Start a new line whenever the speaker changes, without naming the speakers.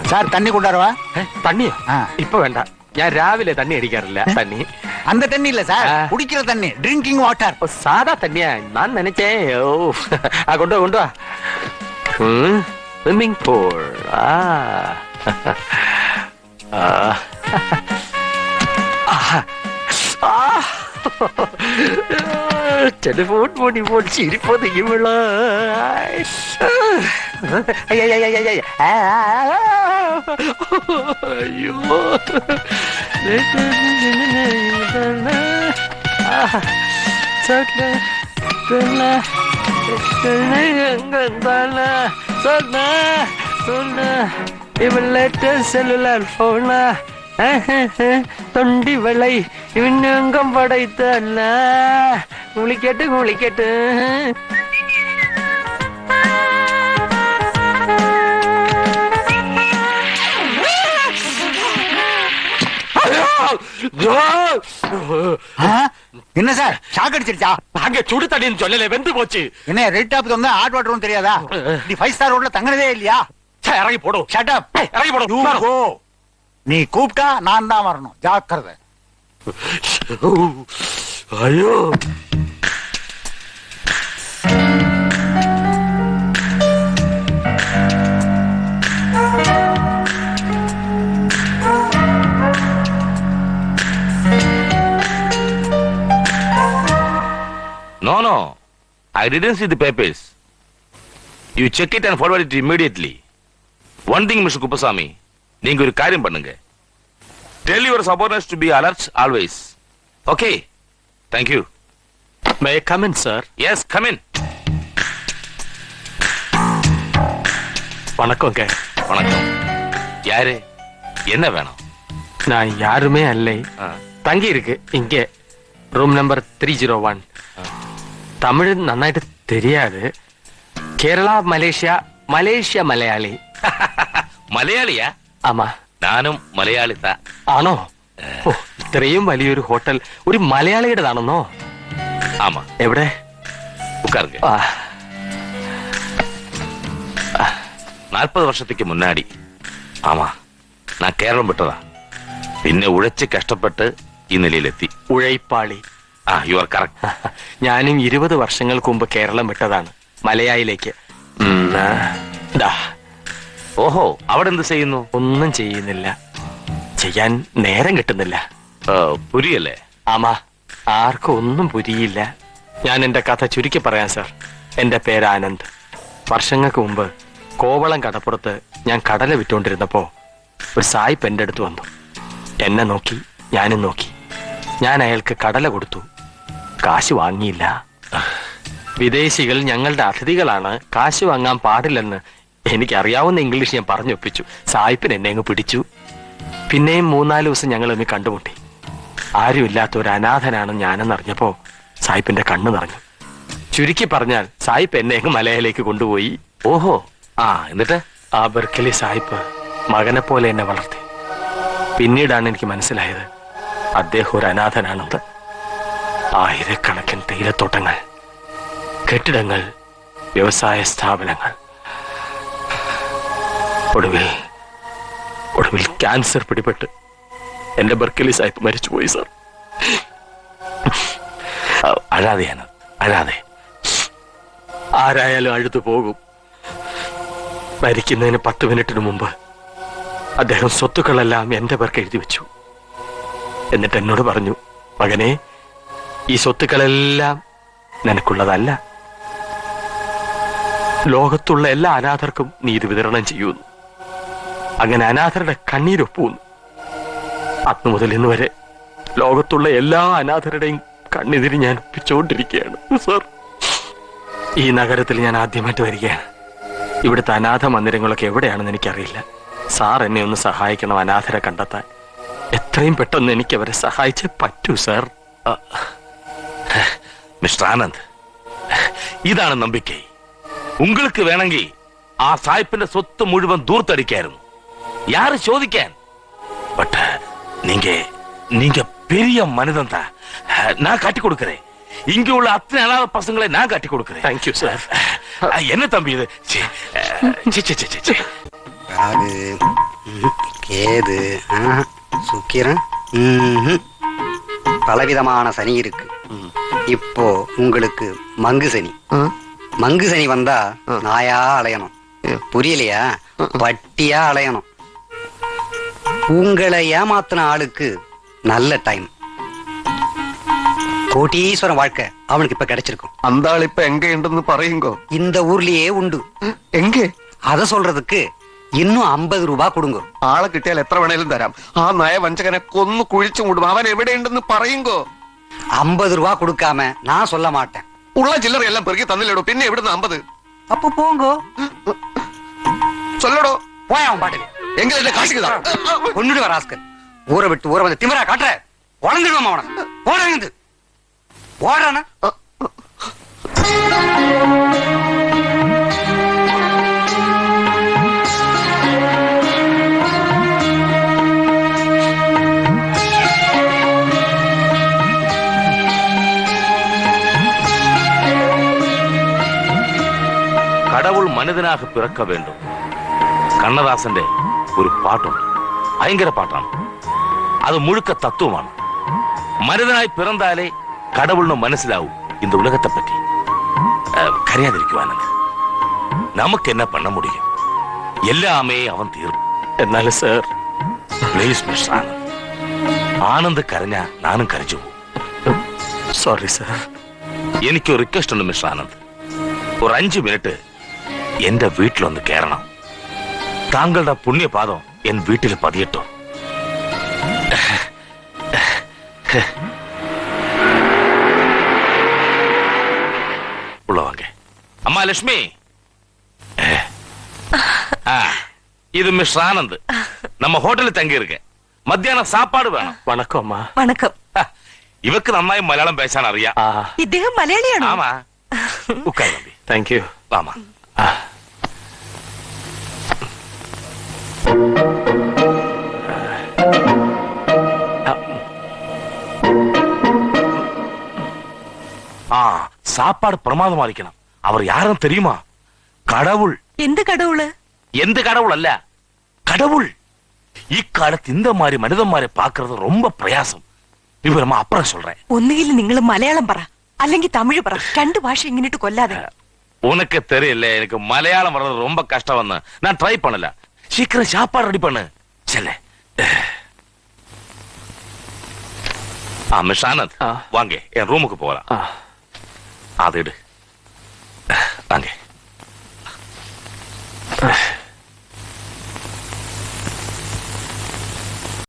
Sir തണ്ണി കൊണ്ടുവരവാ?
തണ്ണിയോ? ഇപ്പൊ വേണ്ട, ഞാൻ രാവിലെ തണ്ണി അടിക്കാറില്ല. തണ്ണി
அந்த தண்ணி இல்ல சார், குடிக்கிற தண்ணி, ட்ரிங்கிங் வாட்டர்.
സാധാ തണ്ണിയാ ഞാൻ നനച്ചേ. ഓ കൊണ്ടുവാ കൊണ്ടുവാ. Swimming pool. ടെലിഫോൺ മോണി പോൽ ചിരിപ്പോ നീങ്ങുള്ള. അയ്യോ செல்லுலார் போன தொண்டி வளை இவனுங்கம் படைத்தல்ல. குளிக்கட்டு குளிக்கட்டு.
என்ன சார் ஷாக் அடிச்சிருச்சா?
அங்க சுடு தண்ணின்னு சொல்லல, வெந்து போச்சு.
என்ன ரெட் டாப் வந்து ஹாட் வாட்டரும் தெரியாதா? நீ 5 ஸ்டார் ரோட்ல தங்கனதே இல்லையா?
இறங்கி போடும்.
Shut up.
இறங்கி போடும்.
நீ கூப்பிட்டா நான் தான் வரணும், ஜாக்கிரதை.
ஐயோ
No, I didn't see the papers. You check it and forward it immediately. One thing, Mr. Kuppasamy, நீங்க ஒரு காரியம் பண்ணுங்க. Tell your subordinates to be alert always. Okay? Thank you.
May I come in, sir?
Yes, come in.
வணக்கங்க.
வணக்கம். யாரு? என்ன வேணும்?
நான் யாருமே அல்ல. தங்கி இருக்கு இங்கே, ரூம் நம்பர் 301. தமிழ் நன்னாയിട്ട് தெரியாது. Kerala Malaysia, Malaysia Malayali.
മലയാളിയാ?
ആമാ.
ഞാനും മലയാളി താ.
ആണോ? ഓ, ഇത്രയും വലിയൊരു ഹോട്ടൽ ഒരു മലയാളിയുടേതാണെന്നോ?
ആമാ.
എവിടെ?
ഉட்காருங்க. 40 வருஷத்துக்கு முன்னாடி. ஆமா, நான் கேரளம் விட்டதா. പിന്നെ ഉഴച്ച് കഷ്ടപ്പെട്ട് ഈ നിലയിലെത്തി.
ഉഴൈപ്പാളി.
You are correct.
ഞാനും 20 വർഷങ്ങൾക്ക് മുമ്പ് കേരളം വിട്ടതാണ്, മലയായിലേക്ക്.
ഓഹോ, അവിടെ എന്ത് ചെയ്യുന്നു?
ഒന്നും ചെയ്യുന്നില്ല, ചെയ്യാൻ നേരം കിട്ടുന്നില്ല.
പുരിയല്ലേ?
ആമാ, ആർക്കും ഒന്നും പുരിയില്ല. ഞാൻ എന്റെ കഥ ചുരുക്കി പറയാം സാർ. എന്റെ പേര് ആനന്ദ്. വർഷങ്ങൾക്ക് മുമ്പ് കോവളം കടപ്പുറത്ത് ഞാൻ കടല വിറ്റുകൊണ്ടിരുന്നപ്പോ ഒരു സായിപ്പ് എന്റെ അടുത്ത് വന്നു. എന്നെ നോക്കി, ഞാനും നോക്കി. ഞാൻ അയാൾക്ക് കടല കൊടുത്തു. കാശ് വാങ്ങിയില്ല. വിദേശികൾ ഞങ്ങളുടെ അതിഥികളാണ്, കാശ് വാങ്ങാൻ പാടില്ലെന്ന് എനിക്കറിയാവുന്ന ഇംഗ്ലീഷ് ഞാൻ പറഞ്ഞൊപ്പിച്ചു. സായിപ്പിന് എന്നെ അങ്ങ് പിടിച്ചു. പിന്നെയും 3-4 ദിവസം ഞങ്ങൾ തമ്മിൽ കണ്ടുമുട്ടി. ആരുമില്ലാത്ത ഒരു അനാഥനാണ് ഞാനെന്നറിഞ്ഞപ്പോ സായിപ്പിന്റെ കണ്ണ് നിറഞ്ഞു. ചുരുക്കി പറഞ്ഞാൽ സായിപ്പ് എന്നെ അങ്ങ് മലയിലേക്ക് കൊണ്ടുപോയി.
ഓഹോ, എന്നിട്ട്
ആ ബർക്കലി സായിപ്പ് മകനെ പോലെ എന്നെ വളർത്തി. പിന്നീടാണ് എനിക്ക് മനസ്സിലായത് അദ്ദേഹം ഒരു അനാഥനാണെന്ന്. ആയിരക്കണക്കിന് തേയിലത്തോട്ടങ്ങൾ, കെട്ടിടങ്ങൾ, വ്യവസായ സ്ഥാപനങ്ങൾ. ഒടുവിൽ ക്യാൻസർ പിടിപെട്ട് എന്റെ ബർക്കലി സാഹിബ് മരിച്ചുപോയി സാർ.
അഴാതെയാണ്, അഴാതെ.
ആരായാലും അഴുതു പോകും. മരിക്കുന്നതിന് 10 മിനിറ്റിന് മുമ്പ് അദ്ദേഹം സ്വത്തുക്കളെല്ലാം എന്റെ പേർക്ക് എഴുതി വെച്ചു. എന്നിട്ട് എന്നോട് പറഞ്ഞു, മകനെ, ഈ സ്വത്തുക്കളെല്ലാം നിനക്കുള്ളതല്ല, ലോകത്തുള്ള എല്ലാ അനാഥർക്കും നീ ഇത് വിതരണം ചെയ്യുന്നു. അങ്ങനെ അനാഥരുടെ കണ്ണീരൊപ്പുന്നു. അന്നു മുതൽ ഇന്ന് വരെ ലോകത്തുള്ള എല്ലാ അനാഥരുടെയും കണ്ണീര് ഞാൻ ഒപ്പിച്ചുകൊണ്ടിരിക്കുകയാണ് സാർ. ഈ നഗരത്തിൽ ഞാൻ ആദ്യമായിട്ട് വരികയാണ്. ഇവിടുത്തെ അനാഥ മന്ദിരങ്ങളൊക്കെ എവിടെയാണെന്ന് എനിക്കറിയില്ല. സാർ എന്നെ ഒന്ന് സഹായിക്കണം അനാഥരെ കണ്ടെത്താൻ. എത്രയും പെട്ടെന്ന് എനിക്ക് അവരെ സഹായിച്ചേ പറ്റൂ സാർ.
മിസ്റ്റർ ആനന്ദ്, ഇതാണ് നമ്പിക്കൈ. உங்களுக்கு വേണമെങ്കിൽ ആ സായിപ്പിന്റെ സ്വത്ത് മുഴുവൻ ദൂർത്തടിക്കായിരുന്നു. யாரு ചോദിക്കാൻ? பட் நீங்க பெரிய மனிதன் தான். நான் காட்டி கொடுக்கிறேன். இங்க உள்ள அத்தனை அனாதை பசங்களை நான் காட்டி கொடுக்கிறேன்.
Thank you sir.
என்ன தம்பி இது?
கேது, சுக்கிரன், பலவிதமான சனி இருக்கு. இப்போ உங்களுக்கு மங்கு சனி. மங்கு சனி வந்தா நாயா அலையணும், புரியலையா? பட்டியா அலையணும். உங்களை ஏமாத்தின ஆளுக்கு நல்ல டைம். கோட்டீஸ்வரன் வாழ்க்கை அவனுக்கு இப்ப கிடைச்சிருக்கும்.
அந்த ஆள் இப்ப எங்க உണ്ടെന്ന് പറയുங்கோ.
இந்த ஊர்லயே உண்டு.
എങ്കെ?
அத சொல்றதுக்கு இன்னும் 50 ரூபாய் கொடுங்க.
ആളെ കിട്ടിയാൽ എത്ര വേണേലും തരാം. ആ നയവഞ്ചകനെ കൊന്നു കുഴിച്ചു മൂടും. അവൻ എവിടെയുണ്ടെന്ന് പറയുങ്കോ.
50 ரூபாய் கொடுக்காம நான் சொல்ல மாட்டேன்.
ഉള്ള ചില്ലറയെല്ലാം പെറുക്കി തന്നില്ലടോ. പിന്നെ എവിടുന്ന് 50?
அப்ப போங்கோ.
சொல்லடோ.
போய் அவன் பாட்டுக்கு.
എങ്കിൽ എന്നെ കാശിക്കുതാ.
கொன்னுடு வராஸ்கர். ஊரை விட்டு ஊரை வந்து திமிரா காட்டுற. வளர்ந்துடுவோம் அவனை. போறாங்க. ஓடுறானா?
கடவுள் மனிதனாக பிறக்க வேண்டும். കണ്ണദാസന്റെ ഒരു പാട്ടുണ്ട്, ഭയങ്കര പാട്ടാണ്. അത് മുഴുക്ക തത്വമാണ്. മനിതനായി പിറന്നാലേ கடவுள்னு മനസ്സിലാവും இந்த உலகத்தை பற்றி. കരയാതിരിക്കുവാനത് നമുക്ക് என்ன பண்ண முடியும்? எல்லாமே அவன் தீர்ப்பு.
എന്നാലും sir,
please mister Anand. Anand കരഞ്ഞ നാനും കരച്ചു പോകും.
Sorry sir.
എനിക്കൊരു റിക്വസ്റ്റ് ഉണ്ട് മിസ്റ്റർ ആനന്ദ്. ഒരു 5 മിനിറ്റ് എന്റെ വീട്ടിലൊന്ന് കയറണം. താങ്കളുടെ പുണ്യപാദം എൻ വീട്ടിൽ പതിയട്ടോ. உள்ளவாங்க. அம்மா லட்சுமி, இது மிஸ் ஆனந்த். நம்ம ஹோட்டலில் தங்கி இருக்கேன். மத்தியானம் சாப்பாடு வேணும்.
വണക്കം അമ്മ.
വണക്കം.
ഇവക്ക് നന്നായി മലയാളം പേശാൻ അറിയാം.
ഇദ്ദേഹം മലയാളിയാണോ?
ആമാ. ഉക്കാർ നമ്പി.
Thank you.
വാമാ. சாப்பாடு பிரமாதமா இருக்கணும். அவர் யாரும் தெரியுமா? கடவுள்.
എന്ത് കടവുള്?
எந்த கடவுள் அல்ல, கடவுள். இக்காலத்து இந்த மாதிரி மனிதന്മാരെ பார்க்கிறது ரொம்ப பிரயாசம். വിവരமா അപ്പുറം சொல்றேன்.
ഒന്നുകിൽ നിങ്ങൾ മലയാളം പറ, അല്ലെങ്കിൽ തമിഴ് പറ. 2 ഭാഷ ഇങ്ങനിട്ട് കൊല്ലാതെ.
உனக்கு தெரியல, எனக்கு மலையாளம் வர்றது ரொம்ப கஷ்டம். வந்து நான் ட்ரை பண்ணல. சீக்கிரம் சாப்பாடு ரெடி பண்ணு. செல்ல. மிஸ் ஆனந்த், வாங்க என் ரூமுக்கு போகலாம். அது எடு. வாங்க.